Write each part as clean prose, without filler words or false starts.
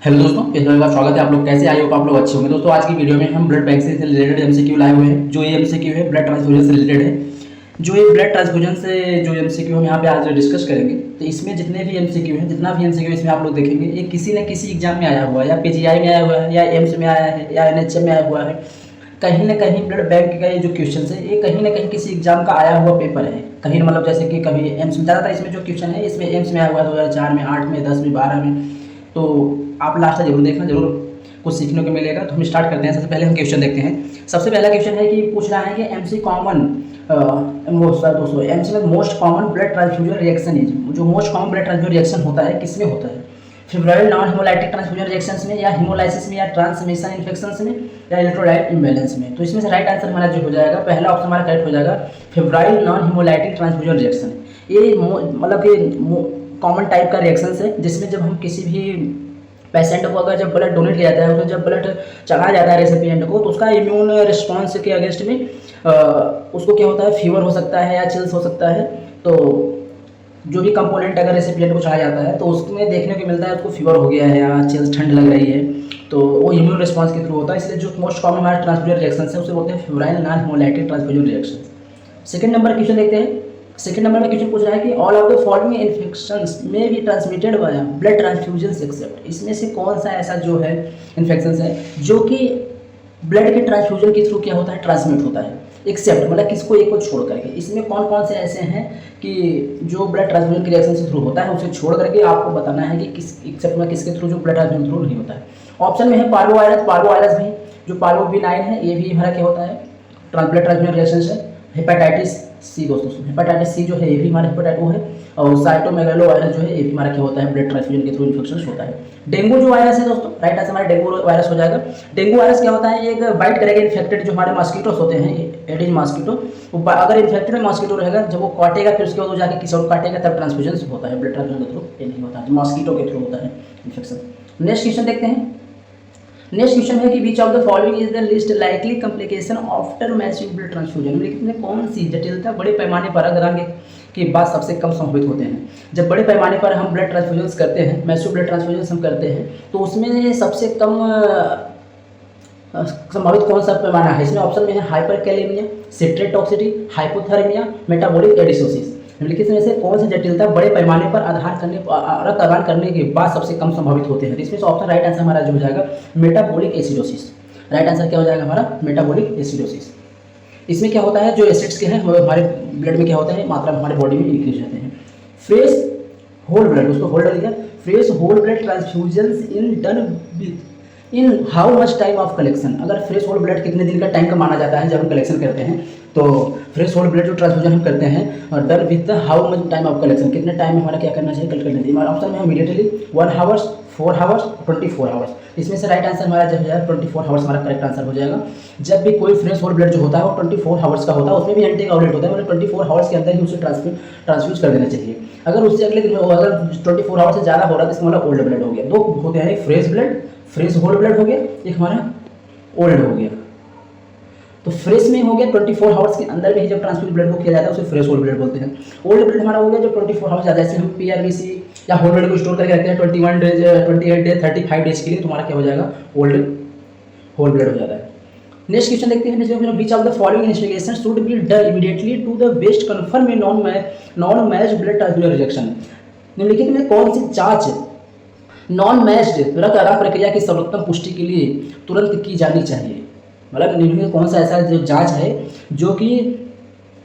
Hello दोस्तों, इस video का स्वागत है। आप लोग कैसे? आई होप आप लोग अच्छे होंगे। दोस्तों आज की वीडियो में हम ब्लड बैंक से रिलेटेड एमसीक्यू लाए हुए हैं। जो ये एमसीक्यू है ब्लड ट्रांसफ्यूजन से रिलेटेड है। जो ये ब्लड ट्रांसफ्यूजन से जो एमसीक्यू हम यहाँ पे आज डिस्कस करेंगे, तो इसमें जितने भी एमसीक्यू हैं, जितना भी एमसीक्यू इसमें आप लोग देखेंगे, ये किसी न किसी एग्जाम में आया हुआ है, या पीजीआई में आया हुआ है, या एम्स में आया है, या एनएचएम में आया हुआ है। कहीं ना कहीं ब्लड बैंक का ये जो क्वेश्चन है, ये कहीं ना कहीं किसी एग्जाम का आया हुआ पेपर है। कहीं मतलब जैसे कि कभी एम्स में, ज़्यादातर इसमें जो क्वेश्चन है इसमें एम्स में आया हुआ है 2004 में, 8 में, 10 में, 12 में। तो आप लास्ट तक जरूर देखना, जरूर कुछ सीखने को मिलेगा। तो हम स्टार्ट करते हैं। सबसे पहले हम क्वेश्चन देखते हैं। सबसे पहला क्वेश्चन है कि पूछ रहा है कि एमसी कॉमन दोस्तों एमसी में most common blood transfusion reaction is, जो most common blood transfusion reaction होता है किसमें होता है? Febrile non hemolytic transfusion reactions में, या हेमोलाइसिस में, या ट्रांसमिशन इन्फेक्शंस में, या इलेक्ट्रोलाइट इम्बैलेंस में। तो इसमें से राइट आंसर हमारा जो हो जाएगा, पहला ऑप्शन हमारा करेक्ट हो जाएगा, febrile non hemolytic transfusion reaction. ये मतलब कि कॉमन टाइप का रिएक्शन है, जिसमें जब हम किसी भी पेशेंट को अगर जब ब्लड डोनेट किया जाता है, उसमें जब ब्लड चढ़ाया जाता है रेसिपिएंट को, तो उसका इम्यून रिस्पॉन्स के अगेंस्ट में उसको क्या होता है, फीवर हो सकता है या चिल्स हो सकता है। तो जो भी कंपोनेंट अगर रेसिपिएंट को चढ़ाया जाता है तो उसमें देखने को मिलता है उसको फीवर हो गया है या चिल्स, ठंड लग रही है, तो वो इम्यून रिस्पॉन्स के थ्रू होता है। इसलिए जो मोस्ट कॉमन हमारा ट्रांसफ्यूजन रिएक्शन है उसे बोलते हैं febrile non hemolytic transfusion reaction. Second number question देखते हैं। सेकंड नंबर में क्वेश्चन पूछ रहा है कि all of the following infections में be transmitted by blood transfusion except, इसमें से कौन सा ऐसा जो है इन्फेक्शन है जो कि ब्लड के ट्रांसफ्यूजन के थ्रू क्या होता है, ट्रांसमिट होता है, एक्सेप्ट मतलब किसको, एक को छोड़ करके। इसमें कौन कौन से ऐसे हैं कि जो ब्लड ट्रांसफ्यूजन के रिएक्शन से थ्रू होता है, उसे छोड़ करके आपको बताना है कि किस एक्सेप्ट में किसके थ्रू जो ब्लड ट्रांसफ्यूजन थ्रू नहीं होता है। ऑप्शन में है पार्वोवायरस भी, जो पार्वो-B9 है, ये भी हमारा क्या होता है, ब्लड ट्रांसफ्यूजन रिएक्शन है। हेपेटाइटिस सी दोस्तों, हेपेटाइटिस सी जो है ये भी हमारा हेपेटाइटो है। और साइटोमेगालो वायरस जो है ये भी हमारा क्या होता है, ब्लड ट्रांसफ्यूजन के थ्रू इन्फेक्शन होता है। डेंगू जो वायरस है दोस्तों, राइट आंसर हमारा डेंगू वायरस हो जाएगा। डेंगू वायरस क्या होता है, एक बाइट करेगा इन्फेक्टेड जो हमारे मॉस्किटोस होते हैं, एडिज मॉस्किटो, अगर इन्फेक्टेड मॉस्किटो रहेगा, जब वो काटेगा फिर उसके बाद वो जाके किसी और काटेगा, तब ट्रांसफ्यूजन होता है। ब्लड ट्रांसफ्यूजन के थ्रू ये नहीं होता है, मॉस्किटो के थ्रू होता है इन्फेक्शन। नेक्स्ट क्वेश्चन देखते हैं। नेक्स्ट क्वेश्चन है कि which of the following is the least likely complication after massive blood transfusion, लेकिन कौन सी जटिलता बड़े पैमाने पर अगर के बाद सबसे कम संभावित होते हैं? जब बड़े पैमाने पर हम ब्लड ट्रांसफ्यूजन करते हैं, मैसिव ब्लड ट्रांसफ्यूजन हम करते हैं, तो उसमें सबसे कम संभावित कौन सा पैमाना है? इसमें ऑप्शन में है हाइपरकैलेमिया, सिट्रेटॉक्सिटी, हाइपोथर्मिया, मेटाबॉलिक एडिसोसिस। निम्नलिखित में से कौन सी जटिलता बड़े पैमाने पर रक्त आधान करने के बाद सबसे कम संभावित होते हैं? इसमें से ऑप्शन राइट आंसर हमारा जो हो जाएगा, मेटाबॉलिक एसिडोसिस। राइट आंसर क्या हो जाएगा हमारा, मेटाबॉलिक एसिडोसिस। इसमें क्या होता है, जो एसिड्स के हैं हमारे ब्लड में क्या होता है, मात्रा हमारे बॉडी में इंक्रीज होते हैं। फ्रेश होल ब्लड, उसको होल्ड लिखा, fresh whole blood transfusion in done in how much time of collection, अगर फ्रेश होल ब्लड कितने दिन का टाइम का माना जाता है जब हम कलेक्शन करते हैं, तो फ्रेश होल ब्लड जो ट्रांसफ्यूजन हम करते हैं और done with the how much time of collection, कितने टाइम में हमारा क्या करना चाहिए, कलेक्ट करना चाहिए। हमारा ऑप्शन में है इमीडिएटली, 1 आवर्स, 4 आवर्स, 24 आवर्स। इसमें से राइट आंसर हमारा जो है 24 आवर्स हमारा करेक्ट आंसर हो जाएगा। जब भी कोई फ्रेश होल ब्लड जो होता है वो 24 आवर्स का होता है, उसमें भी एंटीकोगुलेंट होता है, मतलब 24 आवर्स के अंदर ही उसे ट्रांसफ्यूज कर देना चाहिए। अगर उससे अगले दिन अगर 24 आवर्स से ज़्यादा हो रहा है तो इसका मतलब ओल्ड ब्लड हो गया। दो होते हैं, fresh blood, fresh whole blood हो गया, एक हमारा ओल्ड हो गया। तो फ्रेश में हो गया 24 आवर्स के अंदर में ही जब ट्रांसफ्यूज ब्लड को किया जाता है उसे फ्रेश होल ब्लड बोलते हैं। ओल्ड ब्लड हमारा हो गया जब 24 आवर्स ज़्यादा, जैसे हम पीआरबीसी या होल ब्लड को स्टोर करके रखते हैं 21 डेज, 28 डेज, 35 डेज के लिए, तुम्हारा क्या हो जाएगा, ओल्ड होल ब्लड हो जाता है। नेक्स्ट क्वेश्चन देखते हैं। Which of the following investigation should be done immediately to the best confirm में non matched blood transfusion rejection, निम्नलिखित में कौन सी जांच नॉन मैच्ड रक्त आदान प्रक्रिया की सर्वोत्तम पुष्टि के लिए तुरंत की जानी चाहिए? मतलब निम्नलिखित कौन सा ऐसा जो जांच है जो कि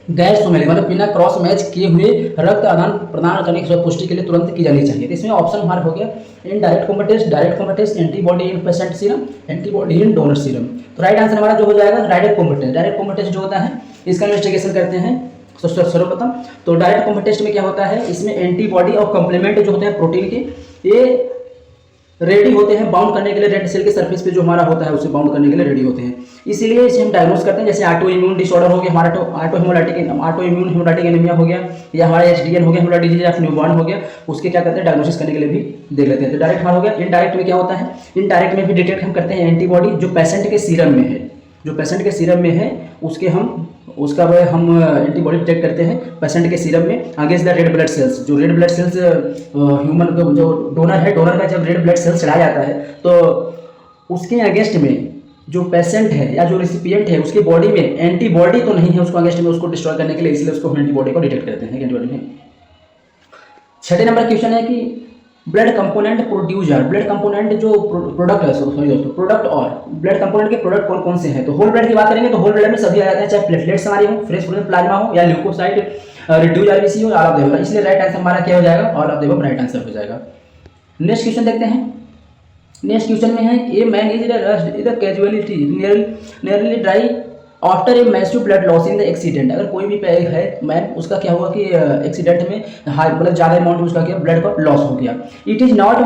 गैर सुमेलित मतलब बिना क्रॉस मैच किए हुए रक्त आदान प्रदान करने की पुष्टि के लिए तुरंत की जानी चाहिए? तो इसमें ऑप्शन हमारा हो गया indirect combat test, direct combat test, antibody in patient serum, antibody in donor serum. तो राइट आंसर हमारा जो हो जाएगा direct combat test. Direct combat test जो होता है इसका इन्वेस्टिगेशन करते हैं सर्वप्रथम। तो डायरेक्ट कॉम्बैट टेस्ट में क्या होता है, इसमें एंटीबॉडी और कॉम्प्लीमेंट जो होते हैं प्रोटीन के, ये रेडी होते हैं बाउंड करने के लिए, रेड सेल के सरफेस पे जो हमारा होता है उसे बाउंड करने के लिए रेडी होते हैं। इसीलिए इसे हम डायग्नोस करते हैं। जैसे ऑटो इम्यून डिसऑर्डर हो गया हमारा, तो ऑटो इम्यून हेमोलाइटिक एनीमिया हो गया, या हमारा एचडीएन हो गया, हेमोलाइटिक डिजीज ऑफ न्यूबॉर्न हो गया, उसके क्या करते हैं डायग्नोसिस करने के लिए भी देख लेते हैं। तो डायरेक्ट हमारा हो गया। इनडायरेक्ट में क्या होता है, इनडायरेक्ट में भी डिटेक्ट हम करते हैं एंटीबॉडी जो पेशेंट के सीरम में है, जो पेशेंट के सीरम में है उसके हम उसका वह हम एंटीबॉडी डिटेक्ट करते हैं पेशेंट के सीरम में against the red blood sales. जो रेड ब्लड सेल्स ह्यूमन को जो डोनर है, डोनर का जब रेड ब्लड सेल्स चढ़ाया जाता है तो उसके अगेंस्ट में जो पेशेंट है या जो रेसिपिएंट है उसकी बॉडी में एंटीबॉडी तो नहीं है उसको अगेंस्ट में उसको डिस्ट्रॉय करने के लिए, इसलिए उसको एंटीबॉडी को डिटेक्ट करते हैं एंटीबॉडी में। छठे नंबर क्वेश्चन है कि blood component producer, blood component जो प्रोडक्ट है, सॉरी दोस्तों, प्रोडक्ट और ब्लड कंपोनेंट के प्रोडक्ट कौन कौन से हैं। तो होल ब्लड की बात करेंगे तो होल ब्लड में सभी आ जाते हैं, चाहे प्लेटलेट्स हमारे हो, फ्रेश फ्लोटिंग प्लाज्मा हो या ल्यूकोसाइट रिड्यूस आरबीसी हो, ऑल ऑफ द अबव। इसलिए राइट आंसर हमारा क्या हो जाएगा, all of the above right answer हो जाएगा। नेक्स्ट क्वेश्चन देखते हैं। नेक्स्ट क्वेश्चन में है a man is the casualty nearly dry after a massive blood loss in the accident. अगर कोई भी है मैन, उसका क्या हुआ कि एक्सीडेंट में हाई मतलब ज़्यादा अमाउंट में उसका क्या ब्लड का लॉस हो गया। It is not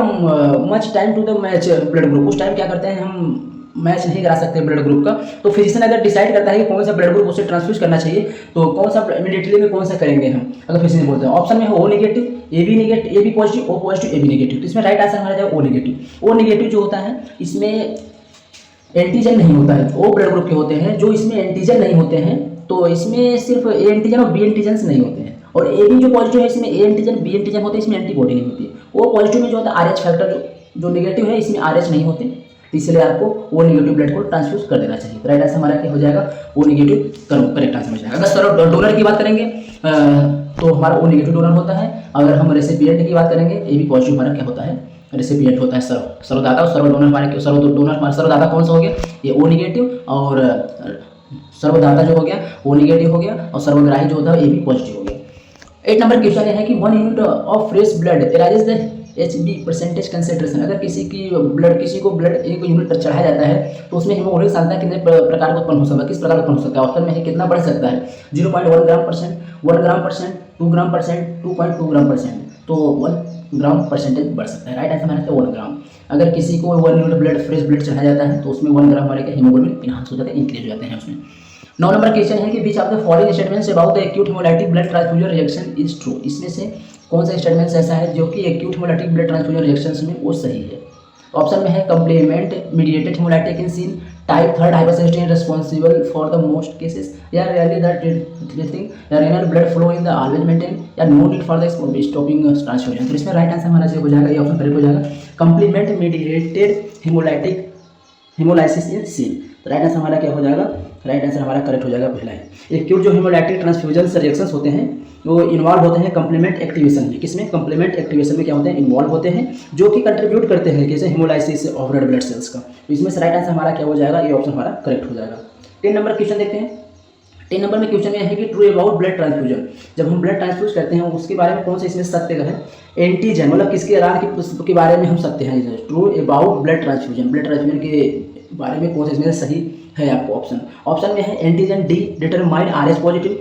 much time to the match blood group. उस टाइम क्या करते हैं हम मैच नहीं करा सकते ब्लड ग्रुप का, तो फिजिशियन अगर डिसाइड करता है कि कौन सा ब्लड ग्रुप उसे ट्रांसफ्यूज करना चाहिए तो कौन सा इमीडिएटली में कौन सा करेंगे हम, अगर फिजिशियन बोलते हैं। ऑप्शन में है O negative, A B positive, O positive, A B negative. तो इसमें राइट आंसर हमारा जाएगा ओ नेगेटिव। ओ नेगेटिव जो होता है इसमें एंटीजन नहीं होता है, ओ ब्लड ग्रुप के होते हैं। जो इसमें एंटीजन नहीं होते हैं तो इसमें सिर्फ ए एंटीजन और बी एंटीजन नहीं होते हैं। और ए बी जो पॉजिटिव है इसमें ए एंटीजन बी एंटीजन होते हैं, इसमें एंटीबॉडी नहीं होती है। ओ पॉजिटिव में जो होता है आर एच फैक्टर जो नेगेटिव है इसमें आर एच नहीं होते, इसलिए आपको ओ नेगेटिव ब्लड को ट्रांसफ्यूज कर देना चाहिए। राइट आंसर हमारा क्या हो जाएगा, ओ नेगेटिव करेक्ट आंसर हो जाएगा। अगर सर डोनर की बात करेंगे तो हमारा ओ नेगेटिव डोनर होता है। अगर हम रेसिपिएंट की बात करेंगे ए बी पॉजिटिव हमारा क्या होता है, रेसिपिएंट होता है सर्वदाता। और सर्वडोनर हमारे सर्वदाता कौन सा हो गया, ये ओ नेगेटिव, और सर्वदाता जो हो गया ओ नेगेटिव हो गया, और सर्वग्राही जो होता है ए बी पॉजिटिव हो गया। 8 नंबर क्वेश्चन है कि 1 unit of fresh blood arises the HB percentage concentration. अगर किसी को ब्लड 1 यूनिट पर चढ़ाया जाता है तो उसमें हीमोग्लोबिन सांद्रता कितने प्रकार का उत्पन्न हो सकता है, किस प्रकार उत्पन्न हो सकता है। ऑप्शन में है कितना बढ़ सकता है, 0.1 ग्राम परसेंट, 1 ग्राम परसेंट, 2 ग्राम परसेंट, 2.2 ग्राम परसेंट। तो 1 ग्राम परसेंटेज बढ़ सकता है। राइट आंसर हमारा है 1 ग्राम। अगर किसी को 1 यूनिट ब्लड फ्रेश ब्लड चढ़ाया जाता है तो उसमें 1 ग्राम हमारे हीमोग्लोबिन इनहांस हो जाता है, इंक्रीज हो जाते हैं उसमें। 9 नंबर क्वेश्चन है कि which of the following statements about the acute haemolytic blood transfusion reaction is true. इसमें से कौन सा स्टेटमेंट ऐसा है जो कि acute haemolytic blood transfusion reactions में वो सही है। ऑप्शन में है कंप्लीमेंट मीडिएटेड हेमोलाइटिक इंसिन type 3 hypersensitivity responsible for the most cases, या रियली दैट या renal blood flow in the always maintain, या no need for the stopping transfusion. तो इसमें राइट आंसर हमारा जो हो जाएगा, ये ऑप्शन करेक्ट हो जाएगा, कंप्लीमेंट मीडिएटेड हेमोलाइटिक हेमोलाइसिस इन सीन। तो राइट आंसर हमारा क्या हो जाएगा, राइट आंसर हमारा करेक्ट हो जाएगा पहला है। एक्यूट जो हेमोलाइटिक ट्रांसफ्यूजन रिएक्शंस होते हैं वो इन्वॉल्व होते हैं कंप्लीमेंट एक्टिवेशन में। किसमें, कंप्लीमेंट एक्टिवेशन में क्या होते हैं, इन्वॉल्व होते हैं, जो कि कंट्रीब्यूट करते हैं कैसे, hemolysis of red blood cells का। तो इसमें से राइट आंसर हमारा क्या हो जाएगा, ये ऑप्शन हमारा करेक्ट हो जाएगा। 10 नंबर क्वेश्चन देखते हैं। 10 नंबर में क्वेश्चन में है कि ट्रू अबाउट ब्लड ट्रांसफ्यूजन। जब हम ब्लड ट्रांसफ्यूज करते हैं उसके बारे में कौन सा इसमें सत्य है, एंटीजन मतलब किसके आधार के बारे में हम सत्य हैं। True about blood transfusion, blood transfusion के बारे में कौन सा इसमें सही है आपको ऑप्शन में है antigen D determine Rh positive,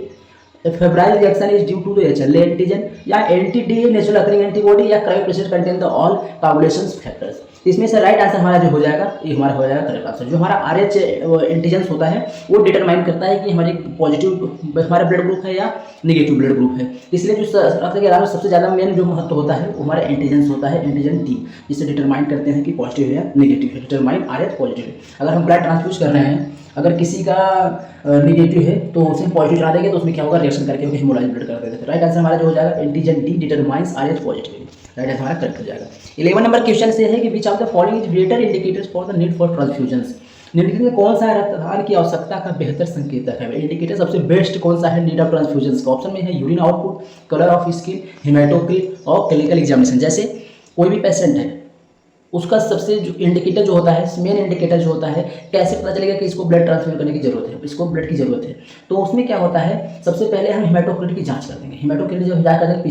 febrile reaction is due to the HL antigen, या anti D natural occurring antibody, या cryoprecipitate contain the all coagulation factors. इसमें से राइट आंसर हमारा जो हो जाएगा, ये हमारा हो जाएगा करेक्ट आंसर। जो हमारा आरएच एंटीजन होता है वो डिटरमाइन करता है कि हमारी पॉजिटिव हमारा ब्लड ग्रुप है या नेगेटिव ब्लड ग्रुप है। इसलिए जो रक्त के अलावा सबसे ज़्यादा मेन जो महत्व होता है वो हमारा एंटीजन होता है, एंटीजन डी, जिससे डिटरमाइन करते हैं कि पॉजिटिव है या नेगेटिव है, डिटरमाइन आरएच पॉजिटिव है। अगर हम ब्लड ट्रांसफ्यूज कर रहे हैं, अगर किसी का नेगेटिव है तो उसे पॉजिटिव चढ़ा देंगे तो उसमें क्या होगा, रिएक्शन करके हेमोलाइज ब्लड कर देते हैं। राइट आंसर हमारा जो हो जाएगा antigen D determines Rh positive, right answer हमारा करेक्ट हो जाएगा। 11 नंबर क्वेश्चन से है कि which of the following is better indicators for the need for transfusions. निम्नलिखित में कौन सा रक्तदान की आवश्यकता का बेहतर संकेतक है, इंडिकेटर सबसे बेस्ट कौन सा है नीड ऑफ ट्रांसफ्यूजन्स का। ऑप्शन में है urine output, colour of skin, haematocrit और क्लिनिकल एग्जामिनेशन। जैसे कोई भी पेशेंट है उसका सबसे जो इंडिकेटर जो होता है, मेन इंडिकेटर जो होता है, कैसे पता चलेगा कि इसको ब्लड ट्रांसफ्यूजन करने की जरूरत है, इसको ब्लड की जरूरत है। तो उसमें क्या होता है, सबसे पहले हम हेमाटोक्रिट की जांच कर देंगे। हेमाटोक्रिट जब जांच कर देंगे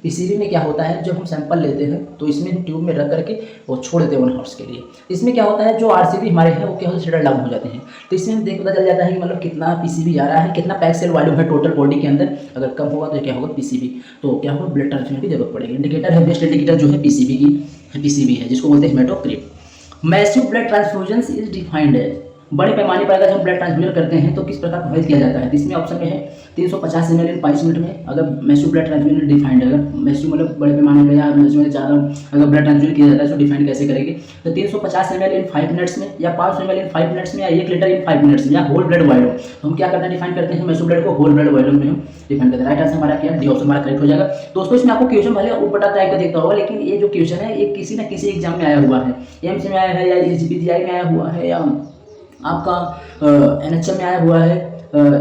पीसीबी में क्या होता है, जब हम सैंपल लेते हैं तो इसमें ट्यूब में रख करके वो छोड़ देते हैं 1 आवर्स के लिए। इसमें क्या होता है, जो आरसीबी हमारे हैं वो क्या होता है, शटर डाउन हो जाते हैं। तो इसमें हम पता चल जाता है कि मतलब कितना पीसीबी आ रहा है, कितना पैक सेल वॉल्यूम है टोटल बॉडी के अंदर। अगर कम होगा तो क्या होगा, पीसीबी, तो क्या होगा, ब्लड ट्रांसफ्यूजन की जरूरत पड़ेगी। इंडिकेटर है, बेस्ट इंडिकेटर जो है पीसीबी है, जिसको बोलते हैं haematocrit. Massive blood transfusion is defined है बड़े पैमाने पर अगर हम ब्लड ट्रांसफ्यूजन करते हैं तो किस प्रकार प्रभावित किया जाता है। तो इसमें ऑप्शन में है 350 ml इन 5 मिनट में, अगर मैसिव ब्लड ट्रांसफ्यूजन डिफाइंड है, अगर मैसिव मतलब बड़े पैमाने पर या मैसिव में ज़्यादा अगर ब्लड ट्रांसफ्यूजन किया जाता है तो डिफाइंड कैसे करेंगे। तो 350 ml इन 5 मिनट्स में, या 500 ml इन 5 मिनट्स में, या 1 लीटर इन 5 मिनट्स में, या होल ब्लड वॉल्यूम। तो हम क्या करते हैं, डिफाइन करते हैं मैसिव ब्लड को होल ब्लड वॉल्यूम में हम डिफाइन करते हैं। राइट आंसर हमारा क्या है, डी ऑप्शन हमारा करेक्ट हो जाएगा। दोस्तों इसमें आपको क्वेश्चन भले ऊपर टाइप का देखता होगा, लेकिन ये जो क्वेश्चन है ये किसी न किसी एग्जाम में आया हुआ है, एम्स में आया है, या एसजीपीजीआई में आया हुआ है, या आपका एनएचएम में आया हुआ है,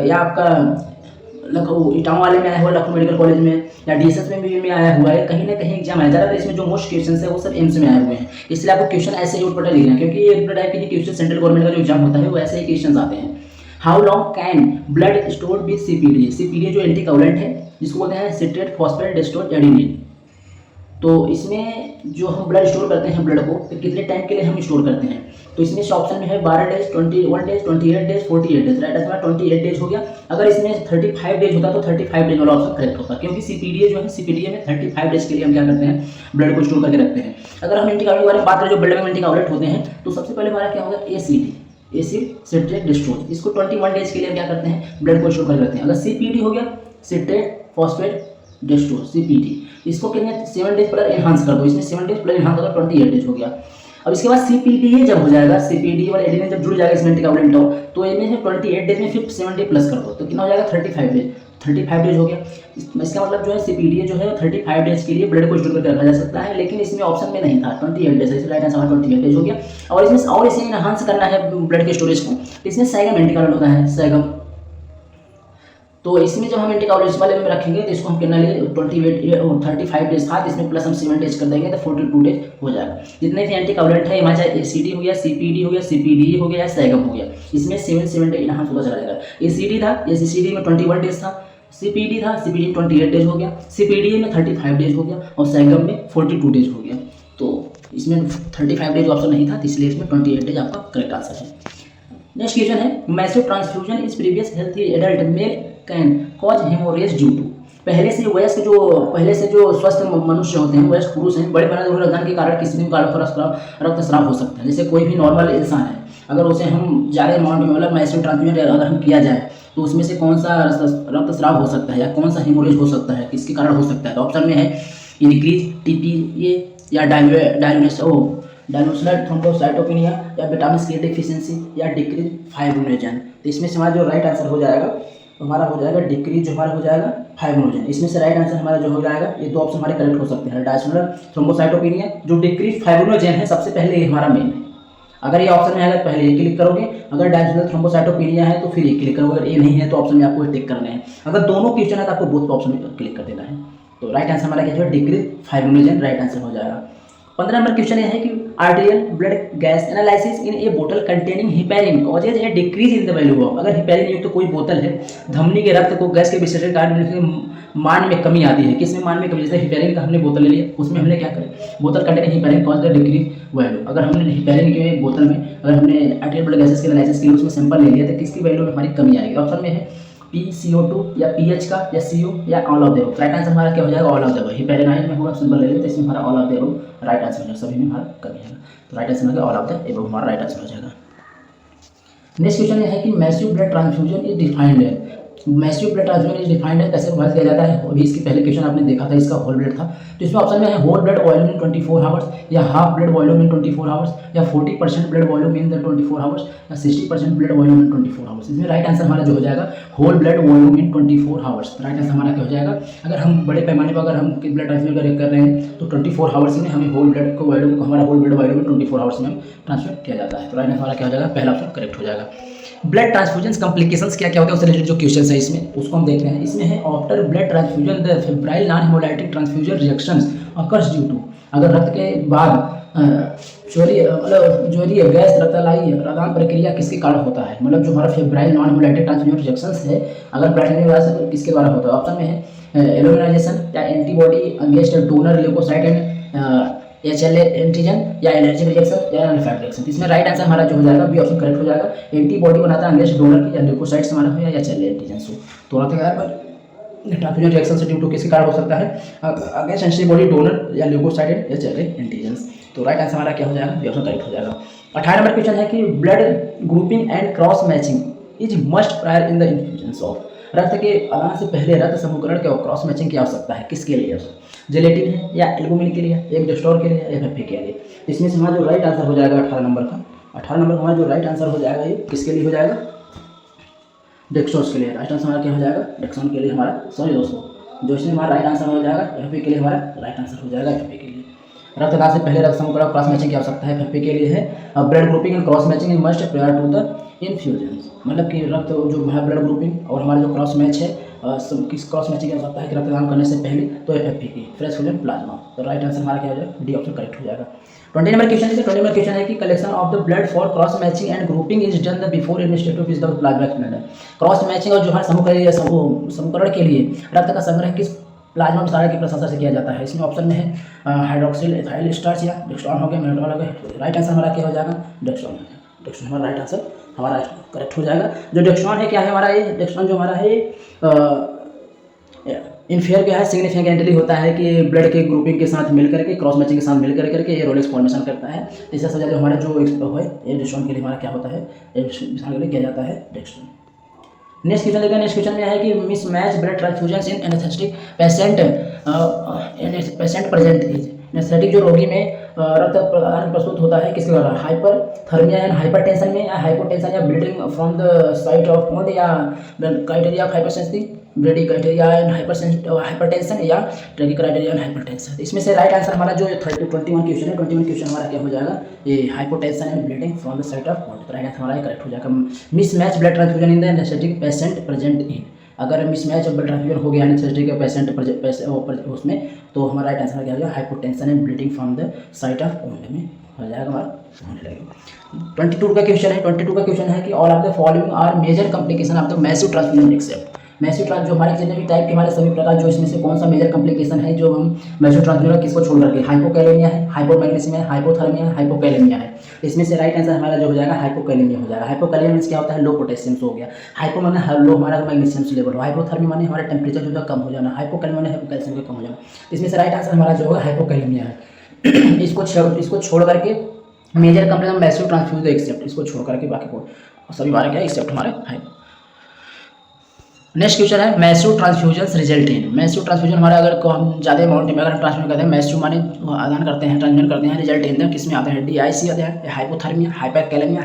या आपका लखनऊ इटावा वाले में आया हुआ, लखनऊ मेडिकल कॉलेज में, या डीएसएस में आया हुआ है, कहीं ना कहीं एग्जाम आया ज़्यादातर। इसमें जो मोस्ट क्वेश्चन है वो सब एम्स में आए हुए हैं, इसलिए आपको क्वेश्चन ऐसे ही ऊपर लिखना है, क्योंकि ये टाइप के क्वेश्चन सेंट्रल गवर्नमेंट का जो एग्जाम होता है वो ऐसे ही क्वेश्चन आते हैं। How long can blood store with CPD. CPD जो एंटीकोगुलेंट है जिसको बोलते हैं सिट्रेट फॉस्फेट डेस्टोर एडिनिन। तो इसमें जो हम ब्लड स्टोर करते हैं ब्लड को, तो कितने टाइम के लिए हम स्टोर करते हैं। तो इसमें ऑप्शन में है 12 days, 21 days, 28 days, 48 days. Right answer 28 days हो गया। अगर इसमें 35 डेज होता तो 35 डेज वाला ऑप्शन करेक्ट होता, क्योंकि सीपीडीए जो है सीपीडीए में 35 डेज के लिए हम क्या करते हैं, ब्लड को स्टोर करके रखते हैं। अगर हम एंटीकोगुलेंट के बारे में बात करें, जो ब्लड में एंटीकोगुलेंट होते हैं, तो सबसे पहले हमारा क्या होगा, एसीडी, एसिड सिट्रेट डिस्टोज। इसको 21 डेज के लिए हम क्या करते हैं, ब्लड को स्टोर करके रखते हैं। अगर सीपीडी हो गया, सिट्रेट फॉस्फेट डिस्टोज, सीपीडी, इसको कितने 7 डेज प्लस एनहांस कर दो, इसमें 7 डेज प्लस एनहांस कर दो, 28 डेज हो गया। अब इसके बाद सीपीडीए जब हो जाएगा, सीपीडी और एडिनिन जब जुड़ जाएगा इसमें एंटीकोगुलेंट हो, तो इनमें 28 डेज में फिर 7 डे प्लस कर दो, तो कितना हो जाएगा 35 डेज। 35 डेज हो गया। इसका मतलब जो है सीपीडीए जो है 35 डेज के लिए ब्लड को स्टोर करके रखा जा सकता है, लेकिन इसमें ऑप्शन में नहीं था 28 डेज, इसलिए राइट आंसर 28 डेज हो गया। और इसमें और इसे एनहांस करना है ब्लड के स्टोरेज को, इसमें सैगम एंटीकोगुलेंट होता है, सैगम। तो इसमें जब हम एंटीकोगुलेंट वाले में रखेंगे तो इसको हम कितना लिए 35 डेज था, इसमें प्लस हम 7 डेज कर देंगे तो 42 डेज हो जाएगा। जितने भी एंटीकोगुलेंट है, हमारे चाहे एसीडी हो गया, सीपीडी हो गया, सीपीडी हो गया, या सैगम हो गया, इसमें 7 डेज यहाँ होगा चला जाएगा। एसीडी था, एसीडी में 21 डेज था, सीपीडी था, सीपीडी में 28 डेज हो गया, सीपीडी में 35 डेज हो गया, और सैगम में 42 डेज हो गया। तो इसमें 35 डेज ऑप्शन नहीं था, इसलिए इसमें 28 डेज आपका करेक्ट आंसर है। नेक्स्ट क्वेश्चन है, massive transfusion is previous healthy adult male can cause hemorrhage due to. पहले से जो स्वस्थ मनुष्य होते हैं, वयस्क पुरुष हैं, बड़े पैमाने पर रक्तदान के कारण किसी भी कारण पर रक्तस्राव हो सकता है। जैसे कोई भी नॉर्मल इंसान है, अगर उसे हम ज़्यादा अमाउंट में मतलब मैसिव ट्रांसफ्यूजन अगर हम किया जाए तो उसमें से कौन सा रक्तस्राव हो सकता है या कौन सा हेमोरेज हो सकता है, किसके कारण हो सकता है। तो ऑप्शन में है इंक्रीज टीपीए, या डायनोसुलर थ्रोम्बोसाइटोपेनिया, या विटामिन सी डेफिशिएंसी, या डिक्रीज फाइब्रोनेजन। तो इसमें से हमारा जो राइट आंसर हो जाएगा, तो हमारा हो जाएगा डिक्रीज, जो हमारा हो जाएगा फाइब्रोनेजन। इसमें से राइट आंसर हमारा जो हो जाएगा, ये दो ऑप्शन हमारे करेक्ट हो सकते हैं, डायनोसुलर थ्रोम्बोसाइटोपेनिया, जो डिक्रीज फाइब्रोनेजन है सबसे पहले ये हमारा मेन है। अगर ये ऑप्शन में है तो पहले ये क्लिक करोगे, अगर डायनोसुलर थ्रोम्बोसाइटोपेनिया है तो फिर ये क्लिक करोगे, अगर ये नहीं है तो ऑप्शन में आपको टिक करना है। अगर दोनों क्वेश्चन है तो आपको बोथ ऑप्शन में क्लिक कर देना है। तो राइट आंसर हमारा क्या है, डिक्रीज फाइब्रोनेजन राइट आंसर हो जाएगा। 15 नंबर क्वेश्चन ये है कि arterial blood gas analysis in a बोतल containing heparin causes a decrease in the value of. अगर हिपैरिन युक्त तो कोई बोतल है, धमनी के रक्त को गैस के विशेषण कारण मान में कमी आती है। किस में मान में कमी, जैसे हिपैरिन का हमने बोतल ले लिया, उसमें हमने क्या करें, बोतल containing heparin cause the decrease value. अगर हमने हिपैरिन के बोतल में अगर हमने आर्टियल ब्लड गैसेस के एनालिसिस के लिए उसमें सैंपल ले लिया तो किसकी वैल्यू में हमारी कमी आएगी। ऑप्शन में है PCO2, या पीएच का, या CO, या all of the above. Right answer हमारा क्या हो जाएगा, all of the above. Heparinized में होगा सिंपल ले लेते, इसमें हमारा all of the above right answer हो जाएगा, सभी में हमारा कमी आएगा। तो राइट आंसर होगा ऑल ऑफ द अबव, हमारा राइट आंसर हो जाएगा। नेक्स्ट क्वेश्चन ये है कि massive blood transfusion is defined है। Massive blood transfusion is defined है, कैसे प्रभावित किया जाता है। अभी इसके पहले क्वेश्चन आपने देखा था, इसका होल ब्लड था। तो इसमें ऑप्शन में है whole blood volume in 24 hours, या half blood volume in 24 hours, या 40% blood volume in the 24 hours, या 60% ब्लड वॉल्यूम इन 24 आवर्स। इसमें राइट आंसर हमारा जो हो जाएगा whole blood volume in 24 hours. Right answer हमारा क्या हो जाएगा, अगर हम बड़े पैमाने पर अगर हम ब्लड ट्रांसफ्यूजन कर रहे हैं तो 24 आवर्स में हमें होल ब्लड को वॉल्यूम को हमारा होल ब्लड वॉल्यूम में 24 आवर्स में ट्रांसफर किया जाता है। तो राइट आंसर हमारा क्या हो जाएगा, पहला ऑप्शन करेक्ट हो जाएगा। ब्लड ट्रांसफ्यूजन कॉम्प्लिकेशंस क्या क्या होता है उससे रिलेटेड जो क्वेश्चन है इसमें उसको हम देख रहे हैं। इसमें है after blood transfusion the febrile non hemolytic transfusion reactions occurs due to. अगर रक्त के बाद जो गैस रक्तदान प्रक्रिया किसके कारण होता है, मतलब जो हमारा febrile non hemolytic transfusion reactions है अगर ब्लड के बाद से किसके द्वारा होता है। ऑप्शन में है एलोमिनाइजेशन, या antibody against donor leukocyte and HLA antigen, या एलर्जिक रिएक्शन, या एनाफिलाक्टिक रिएक्शन। इसमें राइट आंसर हमारा जो हो जाएगा बी ऑप्शन करेक्ट हो जाएगा। एंटीबॉडी बनाता है अगेंस्ट डोनर की, या ल्यूकोसाइट्स हमारा हो, या HLA एंटीजन से। तो ट्रांसफ्यूजन रिएक्शन से ड्यू टू किसके कारण हो सकता है, अगेंस्ट एंटीबॉडी डोनर, या ल्यूकोसाइट, या HLA एंटीजन। तो राइट आंसर हमारा क्या हो जाएगा, बी ऑप्शन करेक्ट हो जाएगा। 18 नंबर क्वेश्चन है कि blood grouping and cross matching is must prior in the infusion of, रक्त के आदान से पहले रक्त समूहकरण के क्रॉस मैचिंग की आवश्यकता है, किसके लिए? जेलेटिन है या एल्बुमिन के लिए, एक डेस्टोर के लिए या एफएफपी के लिए? इसमें से हमारा जो राइट आंसर हो जाएगा 18 नंबर का, 18 नंबर हमारा जो राइट आंसर हो जाएगा ये किसके लिए हो जाएगा? डेक्सोस के लिए। राइट आंसर हमारा क्या हो जाएगा? डेक्सोन के लिए हमारा, सॉरी दोस्तों, जो इसमें हमारा राइट आंसर हो जाएगा एफएफपी के लिए, हमारा राइट आंसर हो जाएगा एफएफपी के लिए। रक्तदान से पहले रक्त समूहकरण क्रॉस मैचिंग की आवश्यकता है, एफएफपी के लिए है। Blood grouping and cross matching is must prior to the infusion, मतलब कि रक्त जो है ब्लड ग्रुपिंग और हमारा जो क्रॉस मैच है किस क्रॉस मैचिंग की आवश्यकता है कि रक्तदान करने से पहले, तो एफएफपी की, फ्रेश फ्यूजन प्लाज्मा। तो राइट आंसर हमारा क्या हो जाएगा? डी ऑप्शन करेक्ट हो जाएगा। 20 नंबर क्वेश्चन है, 20 नंबर क्वेश्चन है कि collection of the blood for cross matching and grouping is done the before administrative is the plasma expanded. Cross matching और जो है समूहकरण के लिए रक्त का संग्रह किस प्लाज्मा विस्तारक की प्रशंसा से किया जाता है? इसमें ऑप्शन में है हाइड्रोक्सिल एथाइल स्टार्च या डेक्स्ट्रॉन हो गया, मेथनॉल हो गया। राइट आंसर हमारा क्या हो जाएगा? डेक्स्ट्रॉन। डेक्स्ट्रॉन हमारा राइट आंसर हमारा करेक्ट हो जाएगा। जो डेक्स्ट्रॉन है क्या है हमारा? ये डेक्स्ट्रॉन जो हमारा है इन्फेयर क्या है? सिग्निफिकेंटली होता है कि ब्लड के ग्रुपिंग के साथ मिलकर के, क्रॉस मैचिंग के साथ मिलकर करके ये रोलेक्स फॉर्मेशन करता है। इससे सजा जो हमारा जो है ये डेक्स्ट्रॉन के लिए हमारा क्या होता है? के लिए किया जाता है डेक्स्ट्रॉन। नेक्स्ट क्वेश्चन देखा, नेक्स्ट क्वेश्चन में है कि miss match blood transfusion in anaesthetic patient present is. Anaesthetic जो रोगी में रक्त प्रदान प्रस्तुत होता है किसके द्वारा? हाइपरथर्मिया या हाइपरटेंशन में, या हाइपोटेंशन या bleeding from the site of wound, या criteria of hypersensitive brady criteria and hypertension या ट्रेगी क्राइटेरिया एंड हाइपरटेंशन। इसमें से राइट आंसर हमारा जो 21 क्वेश्चन है, 21 क्वेश्चन हमारा क्या हो जाएगा? ये hypotension and bleeding from the site of wound. Right answer हमारा करेक्ट हो जाएगा। Miss match blood transfusion in the anaesthetic patient present in, अगर मिस मैच ब्लड ट्रांसफ्यूजन हो गया एनेस्थेटिक पेशेंट उसमें, तो हमारा राइट आंसर क्या हो जाएगा? Hypotension and bleeding from the site of wound में हो जाएगा हमारा होने लगेगा। 22 का क्वेश्चन है, 22 का क्वेश्चन है कि all of the following are major complication of the massive transfusion except. Massive ट्रांस जो हमारे जितने भी टाइप के हमारे सभी प्रकार, जो इसमें से कौन सा मेजर कॉम्प्लिकेशन है जो हम मैसिव ट्रांसफ्यूजन किसको छोड़ करके? हाइपोकैलेमिया है, हाइपोमैग्नीसियम है, हाइपोथर्मिया है, हाइपोकैलेमिया है। इसमें से राइट आंसर हमारा जो हो जाएगा हाइपोकैलेमिया हो जाएगा। हाइपोकैलेमिया मींस क्या होता है? लो पोटेशियम हो गया। हाइपो माने लो हमारा मैग्नीशियम लेवल, हाइपोथर्मिया माने हमारा टेम्परेचर जो कम हो जाना, हाइपोकैलेमिया माने हाइपोकैल्शियम का कम हो जाना। इसमें से राइट आंसर हमारा जो होगा हाइपोकैलेमिया है। इसको छोड़ करके major complication massive transfusion except, इसको छोड़ करके बाकी को सभी हमारे क्या एक्सेप्ट हमारे है। नेक्स्ट क्वेश्चन है massive transfusion result in. Massive transfusion हमारा अगर को हम ज़्यादा अमाउंट में अगर ट्रांसफ्यूजन करते हैं, मैसिव माने आदान करते हैं, ट्रांसफ्यूजन करते हैं, रिजल्ट इन किस में आते हैं? DIC आते हैं, हाइपोथर्मिया, हाइपरकैलेमिया,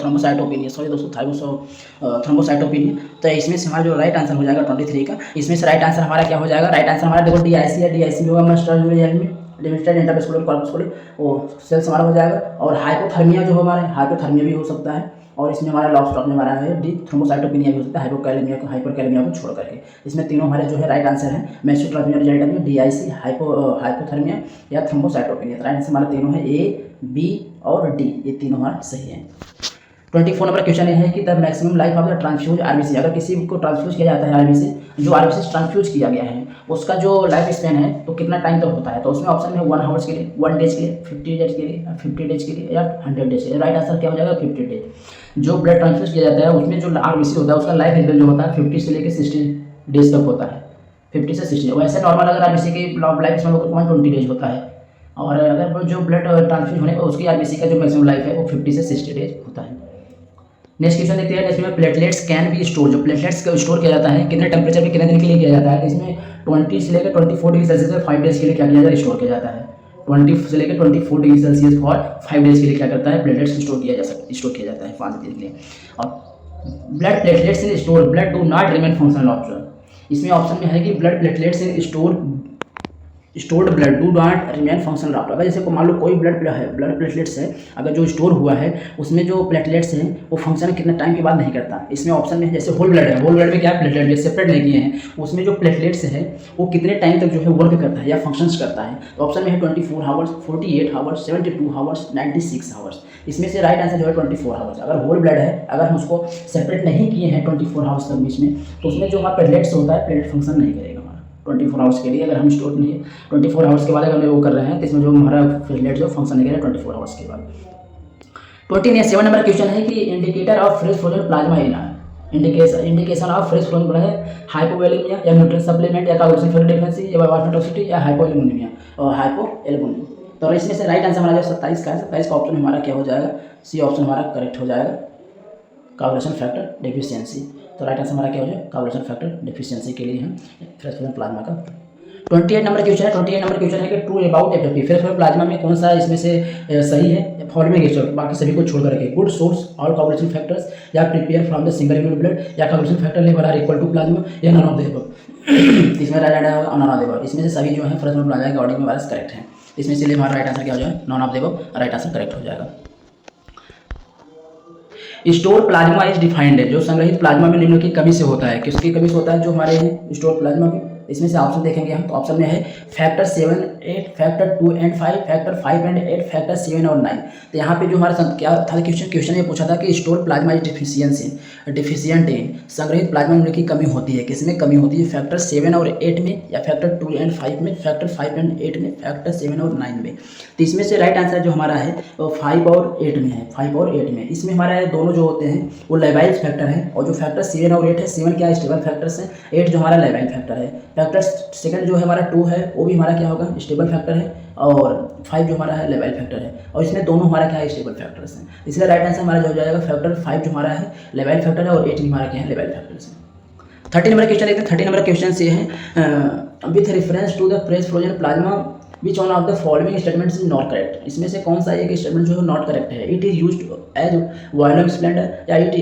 थ्रोम्बोसाइटोपेनिया, सॉरी दोस्तों थ्रोम्बोसाइटोपेनिया। तो इसमें से हमारा जो राइट आंसर हो जाएगा 23 का, इसमें से राइट आंसर हमारा क्या हो जाएगा? राइट आंसर हमारा देखो DIC है, DIC में होगा में लिमिटेड इंटरवेस्कुलर कॉर्पस्कुलर वो सेल्स हमारा हो जाएगा। और हाइपोथर्मिया जो हमारे हाइपोथर्मिया भी हो सकता है, और इसमें हमारा लॉस्ट में हमारा है डी थ्रोम्बोसाइटोपेनिया भी हो सकता है हाइपोकैलेमिया को छोड़ करके। इसमें तीनों हमारे जो है राइट आंसर है मैसिव ट्रांसफ्यूजन रिजल्ट में DIC, हाइपोथर्मिया या थ्रोम्बोसाइटोपेनिया। राइट आंसर हमारा तीनों है A, B और D, ये तीनों हमारे सही हैं। 24 नंबर क्वेश्चन ये है कि the maximum life of the transfuse RBC, अगर किसी को ट्रांसफ्यूज किया जाता है RBC, जो RBC ट्रांसफ्यूज किया गया है उसका जो लाइफ स्पैन है तो कितना टाइम तक होता है? तो उसमें ऑप्शन में 1 आवर्स के लिए, 1 डेज के लिए, 50 डेज के लिए, 50 डेज के लिए या 100 डेज के लिए। राइट आंसर क्या हो जाएगा? 50 डेज। जो ब्लड ट्रांसफ्यूज किया जाता है उसमें जो RBC होता है उसका लाइफ इंटरवल जो होता है 50 से लेकर 60 डेज तक होता है, 50 से 60। वैसे नॉर्मल अगर RBC की लाइफ स्पैन 120 डेज होता है, और अगर जो ब्लड ट्रांसफ्यूज होने पर उसकी RBC का जो मैक्सिमम लाइफ है वो 50 से 60 डेज होता है। नेक्स्ट क्वेश्चन देखते हैं। नेक्स्ट में प्लेटलेट्स कैन बी स्टोर, जो प्लेटलेट्स को स्टोर किया जाता है कितने टेम्परेचर पे कितने दिन के लिए किया जाता है? इसमें 20 से लेकर 24 डिग्री सेल्सियस में 5 डेज के लिए क्या किया जाता है? स्टोर किया जाता है। 20 से लेकर 24 डिग्री सेल्सियस फॉर 5 डेज के लिए क्या करता है? प्लेटलेट्स स्टोर किया जाता है 5 दिन के लिए। और blood platelets in store blood do not remain functional option. इसमें ऑप्शन में है कि blood platelets in stored blood do not remain functional after. अगर जैसे को मान लो कोई ब्लड प्लेटलेट्स है अगर जो स्टोर हुआ है उसमें जो प्लेटलेट्स हैं वो फंक्शन कितने टाइम के बाद नहीं करता। इसमें ऑप्शन में है जैसे होल ब्लड है, होल ब्लड में क्या प्लेटलेट सेपरेट नहीं किए हैं, उसमें जो प्लेटलेट्स है वो कितने टाइम तक जो है वर्क करता है या फंक्शंस करता है। तो ऑप्शन में है 24 आवर्स, 48 आवर्स, 72 आवर्स, 96 आवर्स। इसमें से राइट आंसर जो है 24 आवर्स। अगर होल ब्लड है, अगर हम उसको सेपरेट नहीं किए हैं 24 आवर्स तक बीच में, तो उसमें जो हमारा प्लेटलेट्स होता है प्लेटलेट फंक्शन नहीं करेगा 24 आवर्स के लिए। अगर हम स्टोर नहीं 24 आवर्स के बाद अगर वो कर रहे हैं तो इसमें जो हमारा प्लेटलेट जो फंक्शन नहीं करेगा 24 आवर्स के बाद। 27 नंबर क्वेश्चन है कि indicator of fresh frozen plasma indication of fresh frozen plasma hypovolemia या न्यूट्रिएंट सप्लीमेंट या कार्बोक्सिल फैटी डेफिशिएंसी या वाटर टॉक्सिसिटी या हाइपोएल्बुमिनिया और हाइपोएल्बुमिनिया। तो इसमें से राइट आंसर हमारा जो 27 का है, 27 का ऑप्शन हमारा क्या हो जाएगा, सी ऑप्शन हमारा करेक्ट हो जाएगा, कोआगुलेशन फैक्टर डेफिशिएंसी। तो राइट आंसर हमारा क्या हो जाएगा, कोआगुलेशन फैक्टर डेफिशिएंसी के लिए हम फ्रेश प्लाज्मा का 28 नंबर क्वेश्चन है। 28 नंबर क्वेश्चन है कि true about FFP, fresh plasma में कौन सा इसमें से सही है, फॉलोइंग इज बाकी सभी को छोड़ कर रखे, गुड सोर्स और कोआगुलेशन फैक्टर्स, या prepare from the single unit blood, या coagulation factor level are equal to plasma, या नन ऑफ द अबव। इसमें राइट आंसर होगा नन ऑफ द अबव। इसमें से सभी जो है फ्रेश प्लाज्मा के ऑर्डर में वायरस करेक्ट है, इसमें से हमारा राइट आंसर क्या हो जाएगा, none of the above, right answer correct हो जाएगा। स्टोर प्लाज्मा इज डिफाइंड है, जो संग्रहित प्लाज्मा में निम्न की कमी से होता है, किसकी कमी से होता है, जो हमारे हैं स्टोर प्लाज्मा की। इसमें से ऑप्शन देखेंगे हम, तो ऑप्शन में है factor 7, 8, factor 2 and 5, factor 5 and 8, factor 7 और 9। तो यहाँ पे जो हमारा क्या था क्वेश्चन में पूछा था कि store plasma is deficient in, संग्रहित प्लाज्मा में की कमी होती है, किसमें कमी होती है, फैक्टर 7 और 8 में, या फैक्टर 2 एंड 5 में, फैक्टर 5 एंड 8 में, फैक्टर 7 और 9 में। तो इसमें से राइट आंसर जो हमारा है वो 5 और 8 में है, 5 और 8 में। इसमें हमारा दोनों जो होते हैं वो लेवाइल फैक्टर है, और जो फैक्टर 7 और 8 है, 7 क्या स्टेबल फैक्टर्स है, 8 जो हमारा लेवाइल फैक्टर है। फैक्टर सेकंड जो है हमारा 2 है, वो भी हमारा क्या होगा, स्टेबल फैक्टर है, और 5 जो हमारा है लेवाइल फैक्टर है, और इसमें दोनों हमारा क्या है, स्टेबल फैक्टर्स हैं। इसलिए राइट आंसर हमारा जो हो जाएगा फैक्टर 5 जो हमारा है लेवाइल फैक्टर है, और 8 भी हमारा क्या है, लेवाइल फैक्टर्स है। 30 नंबर क्वेश्चन देखते हैं। 30 नंबर क्वेश्चन से है with reference to the press frozen plasma which one of the following statements is not correct. इसमें से कौन सा एक स्टेटमेंट जो है नॉट करेक्ट है, it is used as volume splendor, या इट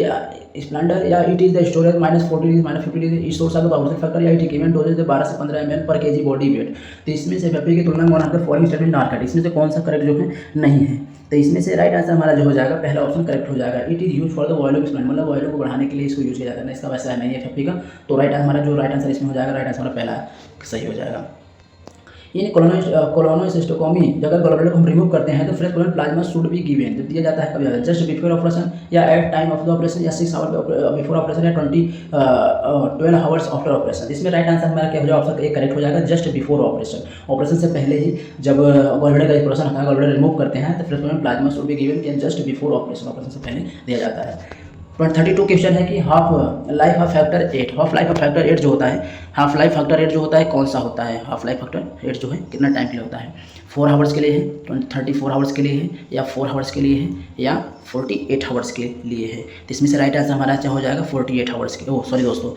स्प्लेंडर, या it is the storage -40 -50 source of the coagulation factor, या इट गिवन डोजेज 12 से 15 ml पर केजी बॉडी वेट। तो इसमें से एफएफपी की तुलना में one of the following statement not correct, इसमें से कौन सा करेक्ट जो है नहीं है। तो इसमें से राइट आंसर हमारा जो हो जाएगा पहला ऑप्शन करेक्ट हो जाएगा, it is use for the volume Splendor, मतलब वॉल्यूम को बढ़ाने के लिए इसको यूज किया जाता है, इसका वैसा नहीं है एफएफपी का। तो राइट हमारा जो राइट आंसर इसमें हो जाएगा, राइट आंसर हमारा पहला सही हो जाएगा। इन कोलोनोसिस्टोटोमी अगर गॉलब्लैडर को हम रिमूव करते हैं तो fresh colon plasma should be given, तो दिया जाता है कभी जस्ट बिफोर ऑपरेशन, या at time of the operation, या 6 आवर बिफोर ऑपरेशन, या 12 आवर्स आफ्टर ऑपरेशन। इसमें राइट आंसर हमारा क्या हो जाएगा, ऑप्शन ए करेक्ट हो जाएगा, जस्ट बिफोर ऑपरेशन, ऑपरेशन से पहले ही जब गॉलब्लैडर का ऑपरेशन होता है, गॉलब्लैडर रिमूव करते हैं, तो fresh colon plasma should be given just before operation, operation से पहले दिया जाता है। 32 क्वेश्चन है कि half life of factor 8, half life of factor 8 जो होता है, हाफ लाइफ फैक्टर 8 जो होता है कौन सा होता है, हाफ लाइफ फैक्टर 8 जो है कितना टाइम के लिए होता है, 4 आवर्स के लिए है, 34 आवर्स के लिए है, या 4 आवर्स के लिए है, या 48 आवर्स के लिए है। तो इसमें से राइट आंसर हमारा क्या हो जाएगा, 48 आवर्स के, सॉरी दोस्तों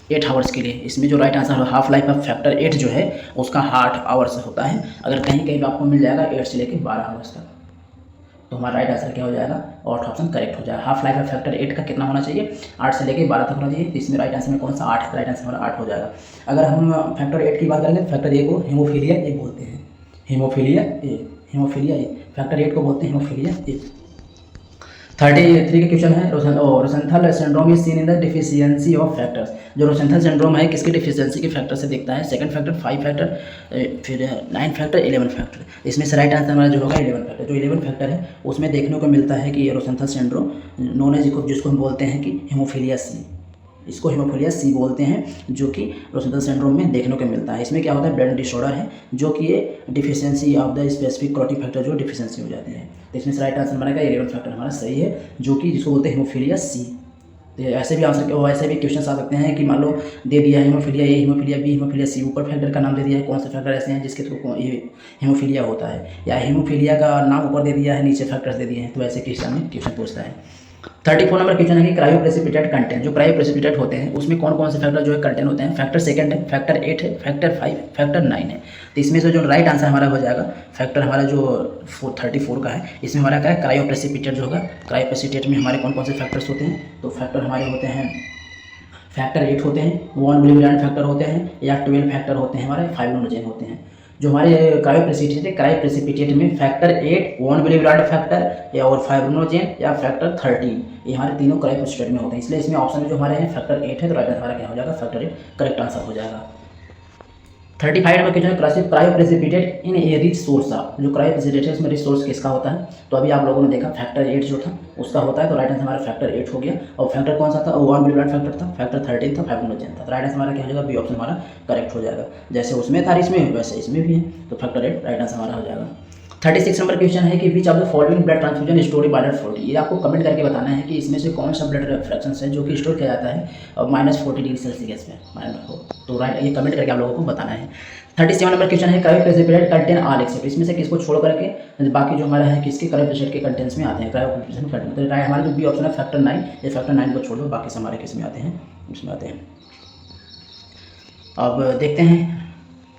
8 आवर्स के लिए। इसमें जो right answer half life of factor 8 जो है उसका 8 आवर्स होता है, अगर कहीं कहीं आपको मिल जाएगा 8 से लेकर 12 आवर्स तक। तो हमारा राइट आंसर क्या हो जाएगा, और ऑप्शन करेक्ट हो जाएगा। हाफ लाइफ ऑफ फैक्टर 8 का कितना होना चाहिए, 8 से लेकर 12 तक होना चाहिए। तो इसमें राइट आंसर में कौन सा 8 है, राइट आंसर हमारा 8 हो जाएगा। अगर हम फैक्टर 8 की बात करेंगे, फैक्टर ए को हीमोफीलिया ए बोलते हैं, हीमोफीलिया ए, फैक्टर 8 को बोलते हैं हीमोफीलिया ए। 33 का क्वेश्चन है Rosenthal syndrome is seen in the deficiency of factors. जो रोसेंथल सिंड्रोम है किसकी डिफिशियंसी के फैक्टर से दिखता है, सेकंड फैक्टर, 5 फैक्टर, फिर 9 फैक्टर, 11 फैक्टर। इसमें से राइट आंसर हमारा जो होगा 11 फैक्टर। जो 11 फैक्टर है उसमें देखने को मिलता है कि ये रोसेंथल सिंड्रोम नोन है, जिसको हम बोलते हैं कि हीमोफीलिया सी, इसको हीमोफीलिया सी बोलते हैं, जो कि रोसेंथल सिंड्रोम में देखने को मिलता है। इसमें क्या होता है, ब्लड डिसऑर्डर है, जो कि ये deficiency of the specific clotting factor जो डिफिशियंसी हो जाती है। तो इसमें से राइट आंसर बनेगा 11 फैक्टर हमारा सही है, जो कि जिसको बोलते हैं हीमोफीलिया सी। तो ऐसे भी आंसर ऐसे भी क्वेश्चन आ सकते हैं कि मान लो दे दिया है haemophilia A, haemophilia B, haemophilia C, ऊपर फैक्टर का नाम दे दिया है, कौन से फैक्टर ऐसे हैं जिसके थ्रू ये हीमोफीलिया होता है, या हीमोफीलिया का नाम ऊपर दे दिया है, नीचे फैक्टर्स दे दिए हैं। तो ऐसे क्वेश्चन में क्वेश्चन पूछता है। 34 नंबर क्वेश्चन है कि क्रायोप्रेसिपिटेट कंटेंट, जो क्रायोप्रेसिपिटेट होते हैं उसमें कौन कौन से फैक्टर जो है कंटेंट होते हैं, फैक्टर सेकंड है, फैक्टर 8 है, फैक्टर 5, फैक्टर 9 है। तो इसमें से जो राइट आंसर हमारा हो जाएगा फैक्टर हमारा जो 34 का है, इसमें हमारा क्या है, क्रायोप्रेसिपिटेट जो होगा। क्रायोप्रेसिपिटेट में हमारे कौन कौन से फैक्टर्स होते हैं, तो फैक्टर हमारे होते हैं फैक्टर 8 होते हैं, 1 मिलीग्राम फैक्टर होते हैं, या 12 फैक्टर होते हैं हमारे, 5 नोनोजेन होते हैं। जो हमारे क्रायोप्रेसिपिटेट में फैक्टर 8, 1 मिलीग्राम फैक्टर, या और 5 नोनोजेन, या फैक्टर 13, ये हमारे तीनों क्रायोप्रेसिपिटेट में होते हैं। इसलिए इसमें ऑप्शन में जो हमारे हैं फैक्टर 8 है, तो राइट आंसर हमारा क्या हो जाएगा, फैक्टर 8 करेक्ट आंसर हो जाएगा। 35 number question cryoprecipitate in A rich source of, जो क्रायोप्रेसिपिटेट है उसमें रिच सोर्स किसका होता है, तो अभी आप लोगों ने देखा फैक्टर 8 जो था उसका होता है। तो राइट आंसर हमारा फैक्टर 8 हो गया। और फैक्टर कौन सा था, 1 मिलीग्राम फैक्टर था, फैक्टर 13 था, 5 नोनोजेन था। तो राइट आंसर हमारा क्या हो जाएगा, बी ऑप्शन हमारा करेक्ट हो जाएगा। जैसे उसमें था इसमें वैसे इसमें भी है, तो फैक्टर 8 राइट आंसर हमारा हो जाएगा। 36 नंबर क्वेश्चन है कि which of the following blood transfusion store bye 40। ये आपको कमेंट करके बताना है कि इसमें से कौन सा ब्लड फ्रैक्शन है जो कि स्टोर किया जाता है -40 डिग्री सेल्सियस पे। तो राइट ये कमेंट करके आप लोगों को बताना है। 37 नंबर क्वेश्चन है cryo precipitate contain all except, इसमें से किसको छोड़ करके बाकी जो हमारा है किसके क्रायो प्रेसिपिटेट के कंटेंट्स में आते हैं, क्रायो प्रेसिपिटेट कंटेंट। तो राइट हमारा जो बी ऑप्शन है फैक्टर 9, ये फैक्टर 9 को छोड़ दो, बाकी से हमारे किस में आते हैं, इसमें आते हैं। अब देखते हैं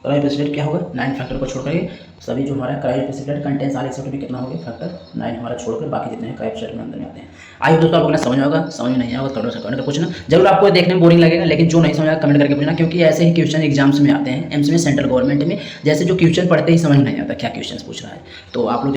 क्रायो प्रेसिपिटेट क्या होगा, 9 फैक्टर को छोड़ करके सभी जो हमारा cryo precipitate contents all except में कितना हो गया, फैक्टर 9 हमारा छोड़कर बाकी जितने हैं क्रायो प्रेसिपिटेट में अंदर में आते हैं। आई होप दोस्तों आपको ना समझ में होगा, समझ में नहीं आएगा तो कमेंट कर पूछना जरूर। आपको देखने में बोरिंग लगेगा, लेकिन जो नहीं समझ आएगा कमेंट करके पूछना, क्योंकि ऐसे ही क्वेश्चन एग्जाम्स में आते हैं, एम्स में, सेंट्रल गवर्नमेंट में, जैसे जो क्वेश्चन पढ़ते ही समझ नहीं आता क्या क्वेश्चन पूछ रहा है। तो आप लोग